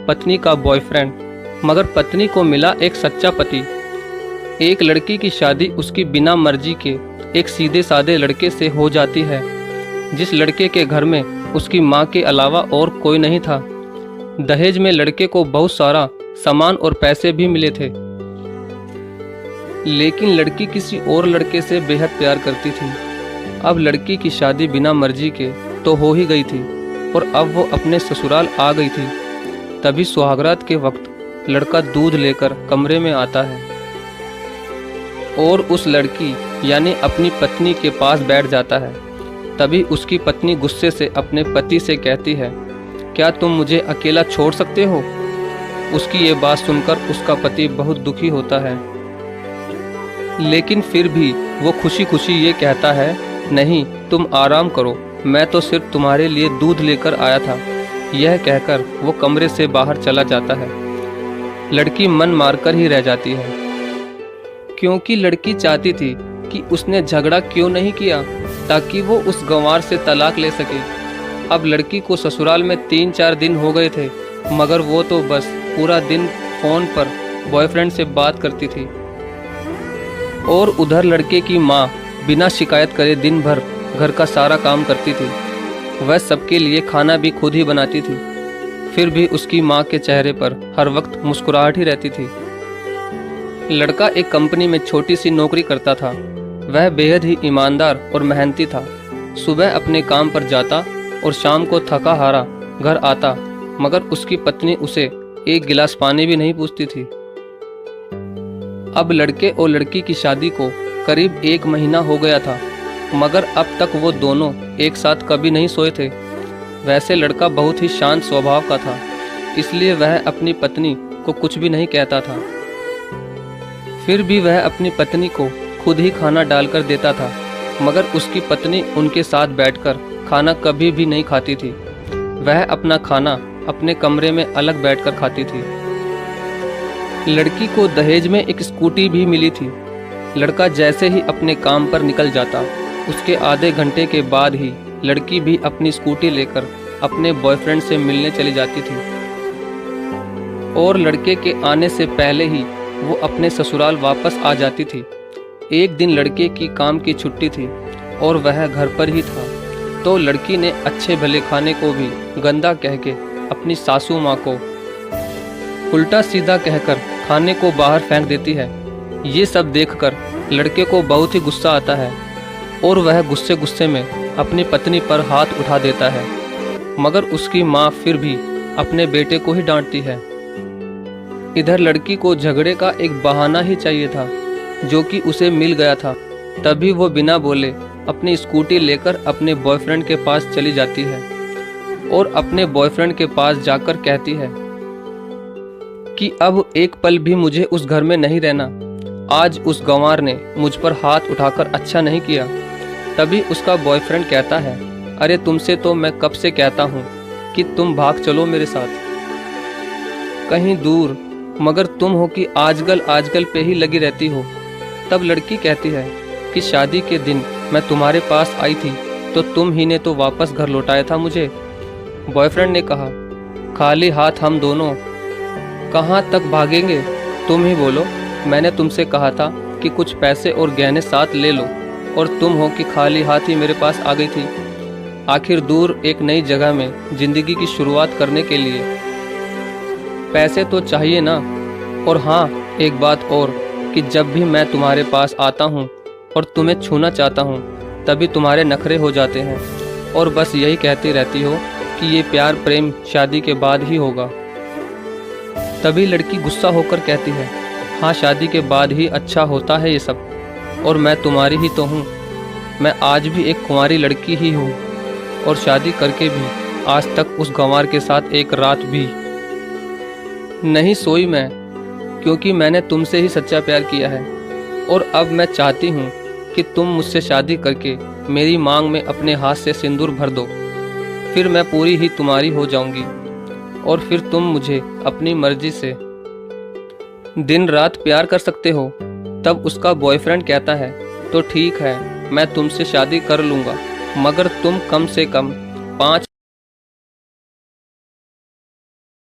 पत्नी का बॉयफ्रेंड, मगर पत्नी को मिला एक सच्चा पति। एक लड़की की शादी उसकी बिना मर्जी के एक सीधे साधे लड़के से हो जाती है, जिस लड़के के घर में उसकी माँ के अलावा और कोई नहीं था। दहेज में लड़के को बहुत सारा सामान और पैसे भी मिले थे, लेकिन लड़की किसी और लड़के से बेहद प्यार करती थी। अब लड़की की शादी बिना मर्जी के तो हो ही गई थी और अब वो अपने ससुराल आ गई थी। तभी सुहागरात के वक्त लड़का दूध लेकर कमरे में आता है और उस लड़की यानी अपनी पत्नी के पास बैठ जाता है। तभी उसकी पत्नी गुस्से से अपने पति से कहती है, क्या तुम मुझे अकेला छोड़ सकते हो? उसकी ये बात सुनकर उसका पति बहुत दुखी होता है, लेकिन फिर भी वो खुशी खुशी ये कहता है, नहीं तुम आराम करो, मैं तो सिर्फ तुम्हारे लिए दूध लेकर आया था। यह कहकर वो कमरे से बाहर चला जाता है। लड़की मन मारकर ही रह जाती है, क्योंकि लड़की चाहती थी कि उसने झगड़ा क्यों नहीं किया ताकि वो उस गंवार से तलाक ले सके। अब लड़की को ससुराल में 3-4 दिन हो गए थे, मगर वो तो बस पूरा दिन फोन पर बॉयफ्रेंड से बात करती थी। और उधर लड़के की माँ बिना शिकायत करे दिन भर घर का सारा काम करती थी। वह सबके लिए खाना भी खुद ही बनाती थी। फिर भी उसकी माँ के चेहरे पर हर वक्त मुस्कुराहट ही रहती थी। लड़का एक कंपनी में छोटी सी नौकरी करता था। वह बेहद ही ईमानदार और मेहनती था। सुबह अपने काम पर जाता और शाम को थका हारा घर आता, मगर उसकी पत्नी उसे एक गिलास पानी भी नहीं पूछती थी। अब लड़के और लड़की की शादी को करीब 1 महीना हो गया था, मगर अब तक वो दोनों एक साथ कभी नहीं सोए थे। वैसे लड़का बहुत ही शांत स्वभाव का था, इसलिए वह अपनी पत्नी को कुछ भी नहीं कहता था। फिर भी वह अपनी पत्नी को खुद ही खाना डालकर देता था, मगर उसकी पत्नी उनके साथ बैठकर खाना कभी भी नहीं खाती थी। वह अपना खाना अपने कमरे में अलग बैठकर खाती थी। लड़की को दहेज में एक स्कूटी भी मिली थी। लड़का जैसे ही अपने काम पर निकल जाता, उसके आधे घंटे के बाद ही लड़की भी अपनी स्कूटी लेकर अपने बॉयफ्रेंड से मिलने चली जाती थी। और लड़के के आने से पहले ही वो अपने ससुराल वापस आ जाती थी। एक दिन लड़के की काम की छुट्टी थी और वह घर पर ही था, तो लड़की ने अच्छे भले खाने को भी गंदा कह के अपनी सासू माँ को उल्टा सीधा कहकर खाने को बाहर फेंक देती है। ये सब देखकर लड़के को बहुत ही गुस्सा आता है और वह गुस्से गुस्से में अपनी पत्नी पर हाथ उठा देता है, मगर उसकी माँ फिर भी अपने बेटे को ही डांटती है। इधर लड़की को झगड़े का एक बहाना ही चाहिए था, जो कि उसे मिल गया था। तभी वो बिना बोले अपनी स्कूटी लेकर अपने बॉयफ्रेंड के पास चली जाती है और अपने बॉयफ्रेंड के पास जाकर कहती है कि अब एक पल भी मुझे उस घर में नहीं रहना। आज उस गंवार ने मुझ पर हाथ उठाकर अच्छा नहीं किया। तभी उसका बॉयफ्रेंड कहता है, अरे तुमसे तो मैं कब से कहता हूँ कि तुम भाग चलो मेरे साथ कहीं दूर, मगर तुम हो कि आजकल पे ही लगी रहती हो। तब लड़की कहती है कि शादी के दिन मैं तुम्हारे पास आई थी तो तुम ही ने तो वापस घर लौटाया था मुझे। बॉयफ्रेंड ने कहा, खाली हाथ हम दोनों कहाँ तक भागेंगे? तुम ही बोलो। मैंने तुमसे कहा था कि कुछ पैसे और गहने साथ ले लो, और तुम हो कि खाली हाथ ही मेरे पास आ गई थी। आखिर दूर एक नई जगह में जिंदगी की शुरुआत करने के लिए पैसे तो चाहिए ना। और हाँ, एक बात और, कि जब भी मैं तुम्हारे पास आता हूँ और तुम्हें छूना चाहता हूँ, तभी तुम्हारे नखरे हो जाते हैं और बस यही कहती रहती हो कि ये प्यार प्रेम शादी के बाद ही होगा। तभी लड़की गुस्सा होकर कहती है, हाँ शादी के बाद ही अच्छा होता है ये सब, और मैं तुम्हारी ही तो हूँ। मैं आज भी एक कुंवारी लड़की ही हूँ और शादी करके भी आज तक उस गंवार के साथ एक रात भी नहीं सोई मैं, क्योंकि मैंने तुमसे ही सच्चा प्यार किया है। और अब मैं चाहती हूँ कि तुम मुझसे शादी करके मेरी मांग में अपने हाथ से सिंदूर भर दो, फिर मैं पूरी ही तुम्हारी हो जाऊंगी और फिर तुम मुझे अपनी मर्जी से दिन रात प्यार कर सकते हो। तब उसका बॉयफ्रेंड कहता है, तो ठीक है, मैं तुमसे शादी कर लूँगा, मगर तुम कम से कम 5